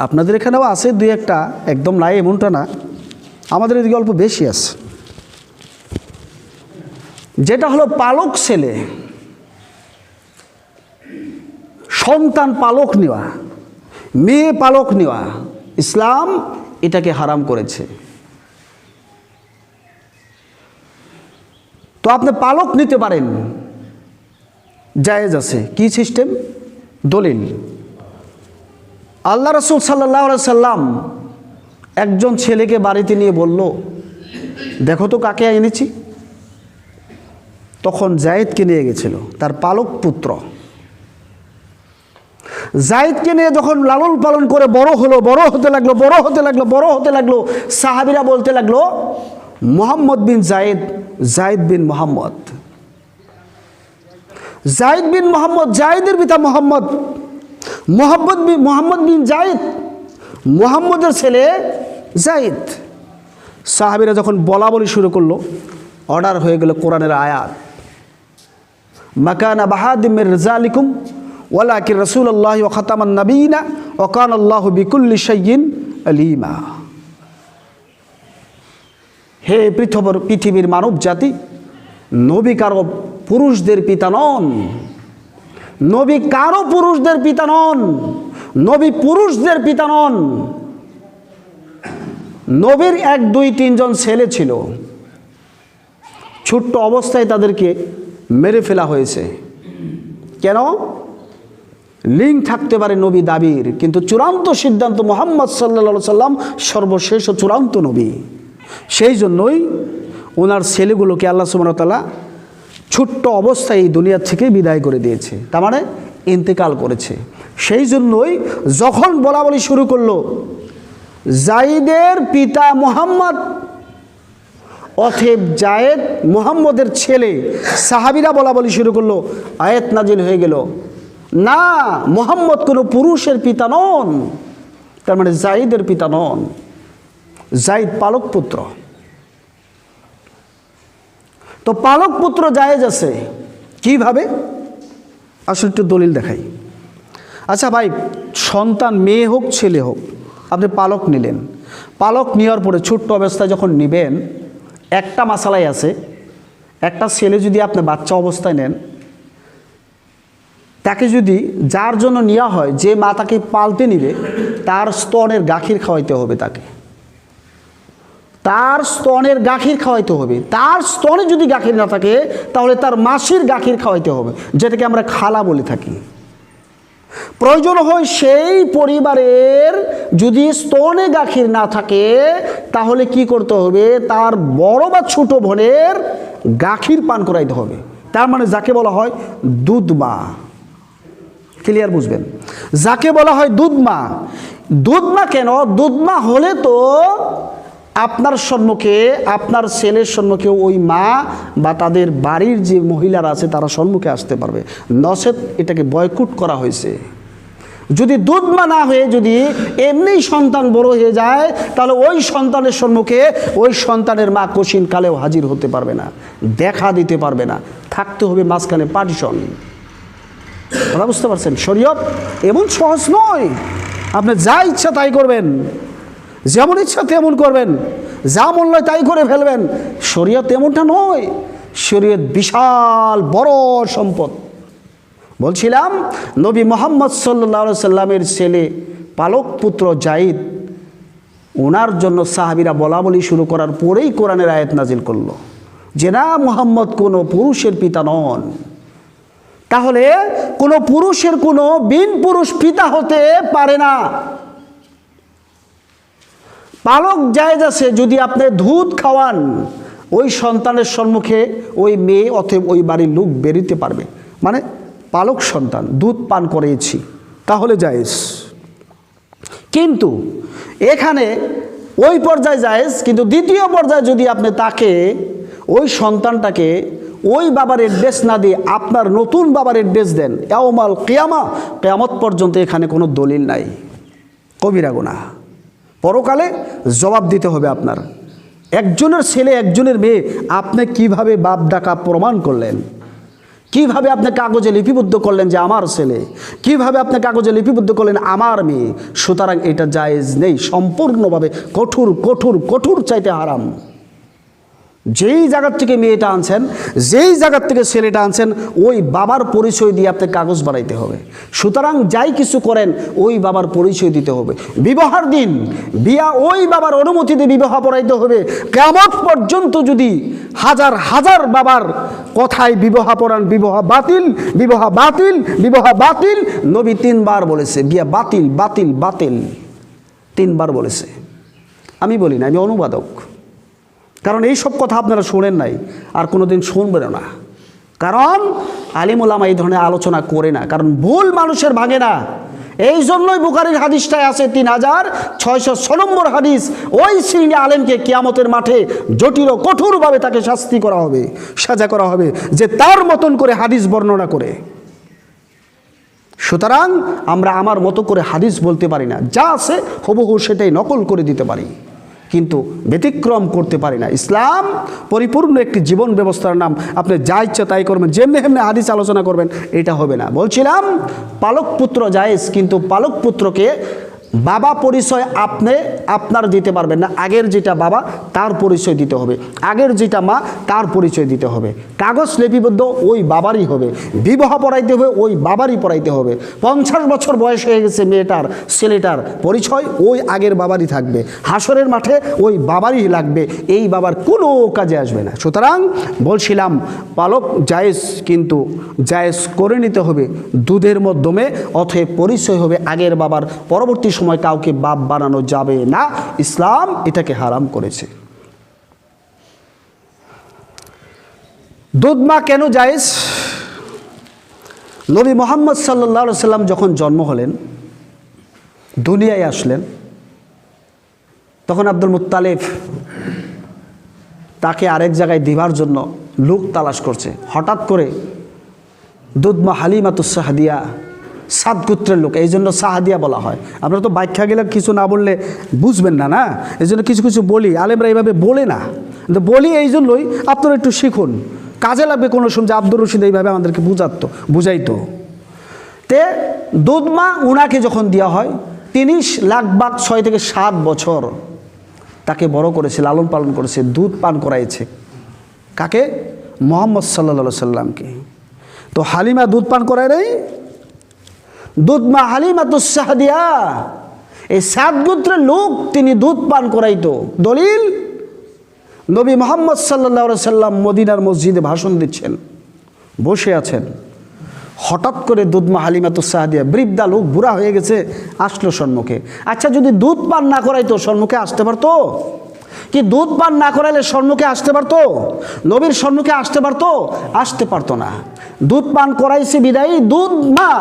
আপনাদের এখানেও আছে দুই একটা, একদম নাই এমনটা না, আমাদের এদিকে অল্প বেশি আছে। যেটা হলো পালক ছেলে, সন্তান পালক নেওয়া, মেয়ে পালক নেওয়া, ইসলাম এটাকে হারাম করেছে। তো আপনি পালক নিতে পারেন, জায়েজ আছে। কি সিস্টেম? দলিল। আল্লাহ রাসূল সাল্লাল্লাহু আলাইহি সাল্লাম একজন ছেলেকে বাড়িতে নিয়ে বলল, দেখো তো কাকে এনেছি। তখন জায়েদকে নিয়ে গেছিল, তার পালক পুত্র। জায়েদকে নিয়ে যখন লালন পালন করে বড় হলো, বড় হতে লাগলো, বড় হতে লাগলো, বড় হতে লাগলো, সাহাবীরা বলতে লাগলো মুহাম্মদ বিন জায়েদ, জায়েদ বিন মুহাম্মদ, জায়েদ বিন মুহাম্মদ, জায়েদের পিতা মুহাম্মদ, মুহাম্মদ বিন জায়েদ, মুহাম্মদের ছেলে জায়েদ। সাহাবীরা যখন বলা বলি শুরু করলো, অর্ডার হয়ে গেল কোরআনের আয়াত, মাকানা বাহাদিম মির রিজালিকুম ওয়ালাকিন রাসূলুল্লাহ ওয়া খাতামান নবিয়িনা ওয়া কানা আল্লাহু বিকুল্লি শাইইন আলিমা। হে পৃথিবীর মানব জাতি, নবী কারো পুরুষদের পিতা নন, নবী কারো পুরুষদের পিতা নন, নবী পুরুষদের পিতা নন। নবীর 1, 2, 3 জন ছেলে ছিল, ছোট্ট অবস্থায় তাদেরকে মেরে ফেলা হয়েছে। কেন? লিঙ্ক থাকতে পারে নবী দাবির, কিন্তু চূড়ান্ত সিদ্ধান্ত মুহাম্মদ সাল্লাল্লাহু আলাইহি সাল্লাম সর্বশেষ ও চূড়ান্ত নবী। সেই জন্যই ওনার ছেলেগুলোকে আল্লাহ সুবহানাহু ওয়া তাআলা ছোট্ট অবস্থায় এই দুনিয়া থেকে বিদায় করে দিয়েছে, তার মানে ইন্তেকাল করেছে। সেই জন্যই যখন বলা বলি শুরু করলো জায়েদের পিতা মুহাম্মদ, অতএব জায়েদ মুহাম্মদের ছেলে, সাহাবীরা বলা বলি শুরু করলো, আয়াত নাজিল হয়ে গেল, না মুহাম্মদ কোনো পুরুষের পিতা নন, তার মানে জায়েদের পিতা নন, জায়েদ পালক পুত্র। তো পালক পুত্র জায়েজ আছে কিভাবে? আসলে একটু দলিল দেখাই। আচ্ছা ভাই, সন্তান মেয়ে হোক ছেলে হোক, আপনি পালক নিলেন, পালক নেওয়ার পরে ছোট্ট অবস্থায় যখন নেবেন, একটা মাসালাই আছে, একটা ছেলে যদি আপনি বাচ্চা অবস্থায় নেন, তাকে যদি যার জন্য নেওয়া হয়, যে মা তাকে পালতে নিবে, তার স্তনের গাখীর খাওয়াইতে হবে, তার স্তনের গাখীর খাওয়াইতে হবে। তার স্তনে যদি গাখীর না থাকে তাহলে তার মাসির গাখীর খাওয়াইতে হবে, যেটাকে আমরা খালা বলে থাকি। প্রয়োজন হয় সেই পরিবারের যদি স্তনে গাখীর না থাকে তাহলে কি করতে হবে, তার বড় বা ছোট বোনের গাখীর পান করাইতে হবে। তার মানে যাকে বলা হয় দুধ মা। ক্লিয়ার বুঝবেন? যাকে বলা হয় দুধ মা। দুধ মা কেন? দুধ মা হলে তো আপনার সম্মুখে, আপনার ছেলের সম্মুখে ওই মা বা তাদের বাড়ির যে মহিলারা আছে তারা সম্মুখে আসতে পারবে, নচেত এটাকে বয়কট করা হয়েছে। যদি দুধ মা না হয়ে যদি এমনি সন্তান বড় হয়ে যায় তাহলে ওই সন্তানের সম্মুখে ওই সন্তানের মা কঠিন কালেও হাজির হতে পারবে না, দেখা দিতে পারবে না, থাকতে হবে মাঝখানে পার্টিশন। কথা বুঝতে পারছেন? শরীয়ত এমন সহজ নয়, আপনি যা ইচ্ছা তাই করবেন, যেমন ইচ্ছা তেমন করবেন, যা মন হয় তাই করে ফেলবেন। শরীয়ত এমনটা নয়, শরীয়ত বিশাল বড় সম্পদ। বলছিলাম নবী মুহাম্মদ সাল্লাল্লাহু আলাইহি সাল্লামের ছেলে পালক পুত্র জায়েদ, ওনার জন্য সাহাবীরা বলা বলি শুরু করার পরেই কোরআনের আয়াত নাজিল করলো যে না, মুহাম্মদ কোনো পুরুষের পিতা নন। তাহলে কোনো পুরুষের কোনো বিন পুরুষ পিতা হতে পারে না। পালক জায়েজ আছে যদি আপনি দুধ খাওয়ান, ওই সন্তানের সম্মুখে ওই মেয়ে অথবা ওই বাড়ির লোক বেরিতে পারবে, মানে পালক সন্তান দুধ পান করিয়েছি, তাহলে জায়েজ। কিন্তু এখানে ওই পর্যায়ে জায়েজ, কিন্তু দ্বিতীয় পর্যায়ে যদি আপনি তাকে, ওই সন্তানটাকে ওই বাবার অ্যাড্রেস না দিয়ে আপনার নতুন বাবার অ্যাড্রেস দেন, ইয়াউমাল কিয়ামা, কিয়ামত পর্যন্ত এখানে কোনো দলিল নাই, কবিরা গুনাহ। পরকালে জবাব দিতে হবে আপনার। একজনের ছেলে একজনের মেয়ে আপনি কিভাবে বাপ ডাকা প্রমাণ করলেন, কিভাবে আপনি কাগজে লিপিবদ্ধ করলেন যে আমার ছেলে, কিভাবে আপনি কাগজে লিপিবদ্ধ করলেন আমার মেয়ে। সুতরাং এটা জায়েজ নেই, সম্পূর্ণভাবে কঠোর কঠোর কঠোর চাইতে হারাম। যেই জায়গার থেকে মেয়েটা আনছেন, যেই জায়গার থেকে ছেলেটা আনছেন, ওই বাবার পরিচয় দিয়ে আপনি কাগজ বানাইতে হবে। সুতরাং যাই কিছু করেন ওই বাবার পরিচয় দিতে হবে। বিবাহের দিন বিয়া ওই বাবার অনুমতিতে বিবাহ পড়াইতে হবে। কিয়ামত পর্যন্ত যদি হাজার হাজার বাবার কথায় বিবাহ পড়ান, বিবাহ বাতিল, বিবাহ বাতিল, বিবাহ বাতিল। নবী 3 বার বলেছে বিয়া বাতিল বাতিল বাতিল, 3 বার বলেছে। আমি বলি না, আমি অনুবাদক। কারণ এই সব কথা আপনারা শোনেন নাই, আর কোনোদিন শুনবেন না। কারণ আলিম ওলামা এই ধরনের আলোচনা করে না, কারণ ভুল মানুষের ভাগে না। এই জন্যই বুখারীর হাদিসটায় আছে 3606 নম্বর হাদিস, ওই শ্রেণী আলেমকে কিয়ামতের মাঠে জটিল ও কঠোরভাবে তাকে শাস্তি করা হবে, সাজা করা হবে, যে তার মতন করে হাদিস বর্ণনা করে। সুতরাং আমরা আমার মতো করে হাদিস বলতে পারি না, যা আছে হুবহু সেটাই নকল করে দিতে পারি, কিন্তু ব্যতিক্রম করতে পারি না। ইসলাম পরিপূর্ণ একটি জীবন ব্যবস্থার নাম। আপনি যা ইচ্ছা তাই করবেন, যেমনি হেমনি হাদিস আলোচনা করবেন, এটা হবে না। বলছিলাম পালক পুত্র জায়েজ, কিন্তু পালক পুত্রকে বাবা পরিচয় আপনি আপনার দিতে পারবেন না। আগের যেটা বাবা তার পরিচয় দিতে হবে, আগের যেটা মা তার পরিচয় দিতে হবে। কাগজ লিপিবদ্ধ ওই বাবারই হবে, বিবাহ পড়াইতে হবে ওই বাবারই পড়াইতে হবে। 50 বছর বয়স হয়ে গেছে মেয়েটার, ছেলেটার পরিচয় ওই আগের বাবারই থাকবে। হাসরের মাঠে ওই বাবারই লাগবে, এই বাবার কোনো কাজে আসবে না। সুতরাং বলছিলাম পালক জায়েজ, কিন্তু জায়েজ করে নিতে হবে দুধের মাধ্যমে, অথবা পরিচয় হবে আগের বাবার। পরবর্তী সময় কাউকে বাপ বানানো যাবে না, ইসলাম এটাকে হারাম করেছে। দুধ মা কেন জায়েজ? নবী মুহাম্মদ সাল্লাল্লাহু আলাইহি সাল্লাম যখন জন্ম হলেন, দুনিয়ায় আসলেন, তখন আব্দুল মুত্তালিব তাকে আরেক জায়গায় দিবার জন্য লোক তালাশ করছে। হঠাৎ করে দুধ মা হালিমাতুস সাহাদিয়া, 7 গোত্রের লোক, এই জন্য সাহাদিয়া বলা হয়। আপনারা তো ব্যাখ্যা গেলে কিছু না বললে বুঝবেন না, না, এই জন্য কিছু কিছু বলি, আলেমরা এইভাবে বলে না, বলি এই জন্যই আপনারা একটু শিখুন, কাজে লাগবে কোনো সময়। যে আব্দুর রশিদ এইভাবে আমাদেরকে বুঝাইতো। তে দুধ মা উনাকে যখন দেওয়া হয়, তিনি লাগবাগ 6 থেকে 7 বছর তাকে বড় করেছে, লালন পালন করেছে, দুধ পান করাইছে। কাকে? মুহাম্মদ সাল্লাল্লাহু আলাইহি সাল্লামকে। তো হালিমা দুধ পান করায় নাই? দুধ মা হালিমাতুস সাহাদিয়া, এই 7 গোত্রের লোক তিনি দুধ পান করাইতো। দলিল, নবী মুহাম্মদ সাল্লাল্লাহু আলাইহি সাল্লাম মদিনার মসজিদে ভাষণ দিচ্ছেন, বসে আছেন। হঠাৎ করে দুধ মা হালিমাতুস সাহাদিয়া, বৃদ্ধা লোক, বুড়া হয়ে গেছে, আসলো সম্মুখে। আচ্ছা, যদি দুধ পান না করাইতো সম্মুখে আসতে পারতো কি? দুধ পান না করাইলে সম্মুখে আসতে পারতো? নবীর সম্মুখে আসতে পারতো? আসতে পারতো না। দুধ পান করাইছে বিদায়ী দুধ মা,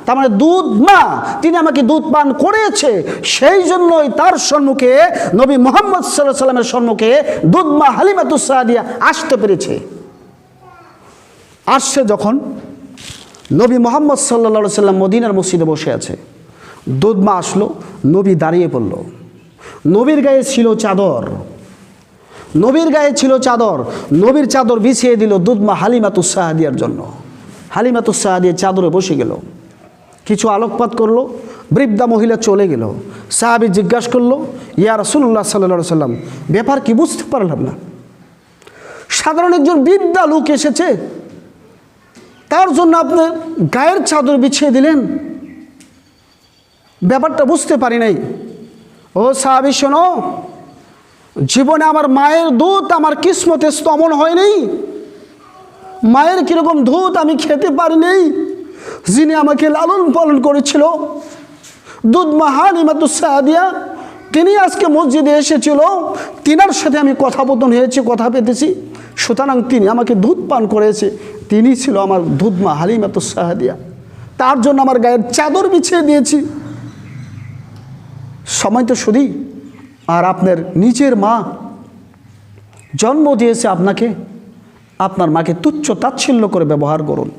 তার মানে দুধ মা তিনি আমাকে দুধ পান করেছে, সেই জন্যই তার সম্মুখে নবী মুহাম্মদ সাল্লাল্লাহু আলাইহি সাল্লামের সম্মুখে দুধ মা হালিমাতুস সাদিয়া আসতে পেরেছে। আসছে যখন নবী মুহাম্মদ সাল্লাল্লাহু আলাইহি সাল্লাম মদিনার মসজিদে বসে আছে, দুধ মা আসলো, নবী দাঁড়িয়ে পড়ল। নবীর গায়ে ছিল চাদর, নবীর গায়ে ছিল চাদর, নবীর চাদর বিছিয়ে দিল দুধ মা হালিমাতুস সাদিয়ার জন্য। হালিমাতুস সাদিয়া চাদরে বসে গেল, কিছু আলোকপাত করলো, বৃদ্ধা মহিলা চলে গেল। সাহাবী জিজ্ঞাসা করলো, ইয়া রাসূলুল্লাহ সাল্লাল্লাহু আলাইহি সাল্লাম, ব্যাপার কি? বুঝতে পারলাম না। সাধারণ একজন বৃদ্ধা লোক এসেছে, তার জন্য আপনি গায়ের চাদর বিছিয়ে দিলেন, ব্যাপারটা বুঝতে পারি নাই। ও সাহাবী শোনো, জীবনে আমার মায়ের দুধ আমার কিসমতে স্তমন হয়নি, মায়ের কিরকম দুধ আমি খেতে পারিনি। যিনি আমাকে লালন পালন করেছিল দুধ মা হালিমাতুস সাদিয়া, তিনি আজকে মসজিদে এসেছিল, তিনার সাথে আমি কথাবোধন হয়েছে, কথা পেতেছি, সুতরাং তিনি আমাকে দুধ পান করেছে, তিনি ছিল আমার দুধ মা হালিমাতুস সাদিয়া, তার জন্য আমার গায়ের চাদর বিছিয়ে দিয়েছি। সময় তো শুধু, আর আপনার নিজের মা জন্ম দিয়েছে আপনাকে, আপনার মাকে তুচ্ছ তাচ্ছিল্য করে ব্যবহার করুন।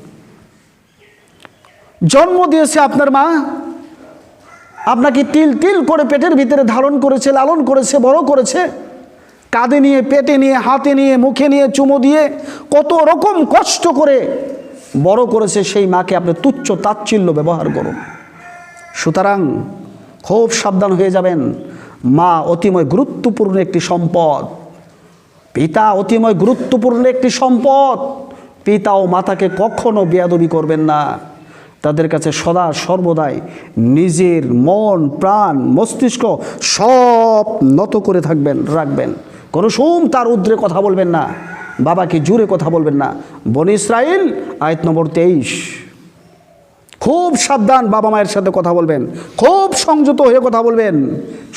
জন্ম দিয়েছে আপনার মা, আপনাকে তিল তিল করে পেটের ভিতরে ধারণ করেছে, লালন করেছে, বড় করেছে, কাঁধে নিয়ে, পেটে নিয়ে, হাতে নিয়ে, মুখে নিয়ে, চুমো দিয়ে, কত রকম কষ্ট করে বড় করেছে সেই মাকে আপনি তুচ্ছ তাচ্ছিল্য ব্যবহার করুন। সুতরাং খুব সাবধান হয়ে যাবেন। মা অতিময় গুরুত্বপূর্ণ একটি সম্পদ, পিতা অতিময় গুরুত্বপূর্ণ একটি সম্পদ। পিতা ও মাতাকে কখনো বেয়াদবি করবেন না। তাদের কাছে সদা সর্বদাই নিজের মন, প্রাণ, মস্তিষ্ক সব নত করে রাখবেন। কোনো তার উদ্রে কথা বলবেন না, বাবাকে জুড়ে কথা বলবেন না। বনী ইসরাইল আয়াত নম্বর 23। খুব সাবধান বাবা মায়ের সাথে কথা বলবেন, খুব সংযত হয়ে কথা বলবেন।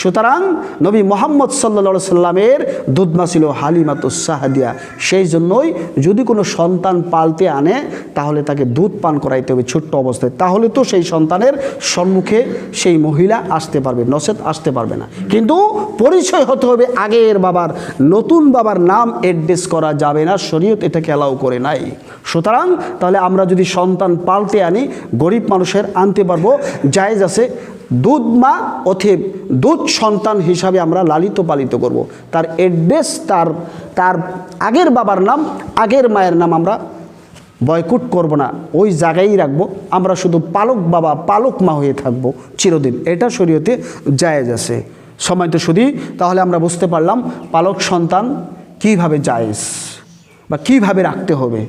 সুতরাং নবী মুহাম্মদ সাল্লাল্লাহু সাল্লামের দুধমা ছিল হালিমাতুস সাহাদিয়া। সেই জন্যই যদি কোনো সন্তান পালতে আনে তাহলে তাকে দুধ পান করাইতে হবে ছোট্ট অবস্থায়, তাহলে তো সেই সন্তানের সম্মুখে সেই মহিলা আসতে পারবে, নচেত আসতে পারবে না। কিন্তু পরিচয় হতে হবে আগের বাবার, নতুন বাবার নাম অ্যাড্রেস করা যাবে না, শরীয়ত এটাকে অ্যালাউ করে নাই। সুতরাং তাহলে আমরা যদি সন্তান পালতে আনি, গরিব মানুষের আনতে পারবো, জায়েজ আছে। দুধ মা অথব দুধ সন্তান হিসাবে আমরা লালিত পালিত করব। তার অ্যাড্রেস, তার আগের বাবার নাম, আগের মায়ের নাম আমরা বয়কুট করব না, ওই জায়গায় রাখবো। আমরা শুধু পালক বাবা, পালক মা হয়ে থাকবো চিরদিন। এটা শরীয়তে জায়েজ আছে। সময় তো শুধু তাহলে আমরা বুঝতে পারলাম পালক সন্তান কিভাবে জায়েজ বা কিভাবে রাখতে হবে।